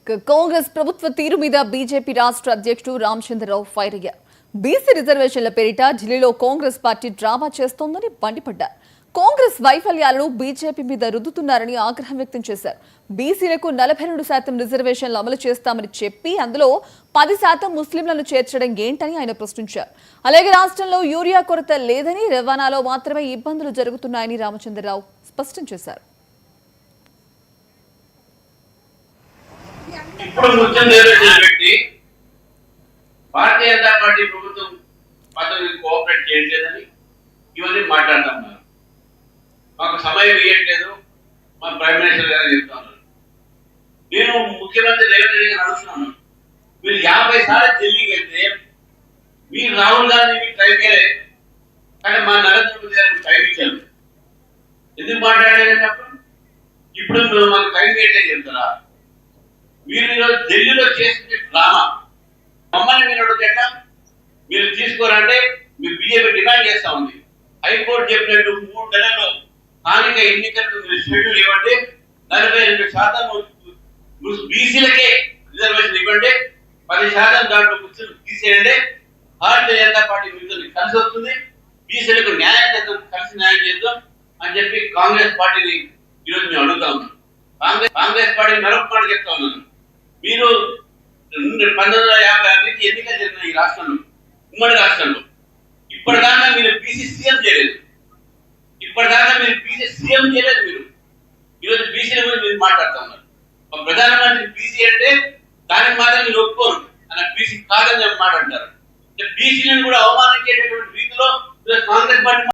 కాంగ్రెస్ ప్రభుత్వ తీరు మీద బీజేపీ రాష్ట్ర అధ్యక్షుడు రామచంద్రరావు ఫైర్ అయ్యారు. బీసీ రిజర్వేషన్ల పేరిట ఢిల్లీలో కాంగ్రెస్ పార్టీ డ్రామా చేస్తోందని మండిపడ్డారు. కాంగ్రెస్ వైఫల్యాలను బీజేపీ మీద రుద్దుతున్నారని ఆగ్రహం వ్యక్తం చేశారు. బీసీలకు 42% రిజర్వేషన్లు అమలు చేస్తామని చెప్పి అందులో 10% ముస్లింలను చేర్చడం ఏంటని ఆయన ప్రశ్నించారు. అలాగే రాష్ట్రంలో యూరియా కొరత లేదని, రవాణాలో మాత్రమే ఇబ్బందులు జరుగుతున్నాయని రామచంద్రరావు స్పష్టం చేశారు. ఇప్పుడు ముఖ్యం పెట్టి భారతీయ జనతా పార్టీ ప్రభుత్వం పద్ధతిని కోఆపరేట్ చేయట్లేదని ఇవన్నీ మాట్లాడుతున్నారు. మాకు సమయం ఇవ్వట్లేదు, మా ప్రైమ్ మినిస్టర్ గారు చెప్తున్నారు. నేను ముఖ్యమంత్రి రేవంత్ రెడ్డి గారు అడుగుతున్నాను, మీరు 50 సార్లు ఢిల్లీకి వెళ్తే మీరు రాహుల్ గాంధీ మీకు టైం చేయలేదు, కానీ మా నరేంద్ర మోదీ గారికి టైం ఇచ్చారు. ఎందుకు మాట్లాడలేదన్నప్పుడు ఇప్పుడు మాకు టైం చేయట్లేదు చెప్తారా? మీరు ఈరోజు ఢిల్లీలో చేసిన డ్రామా మమ్మల్ని మీరు అడుగుతా మీరు తీసుకోరంటే మీరు బీజేపీ డిమాండ్ చేస్తా ఉంది. హైకోర్టు చెప్పినట్టు 3 నెలల్లో స్థానిక ఎన్నికలకు మీరు షెడ్యూల్ ఇవ్వండి, 42% బీసీలకే రిజర్వేషన్ ఇవ్వండి, 10% దాంట్లో ముస్లిం తీసేయండి. భారతీయ జనతా పార్టీ మీతో కలిసి వస్తుంది, బీసీలకు న్యాయం చేద్దాం, కలిసి న్యాయం చేద్దాం అని చెప్పి కాంగ్రెస్ పార్టీని ఈరోజు మేము అడుగుతా ఉన్నాం. కాంగ్రెస్ పార్టీ మరొక మాట చెప్తా ఉన్నాను, మీరు 1950 నుంచి ఎన్నికలు జరిగిన ఈ రాష్ట్రంలో, ఉమ్మడి రాష్ట్రంలో ఇప్పటిదాకా మీరు బీసీ సీఎం చేయలేదు. మీరు ఈరోజు బీసీల గురించి మీరు మాట్లాడుతూ ఉన్నారు. ప్రధానమంత్రి బీసీ అంటే దానికి మాత్రం మీరు ఒప్పుకోరు, అన్న బీసీ కాదని మాట్లాడతారు. బీసీలను కూడా అవమానించేటటువంటి రీతిలో కాంగ్రెస్ పార్టీ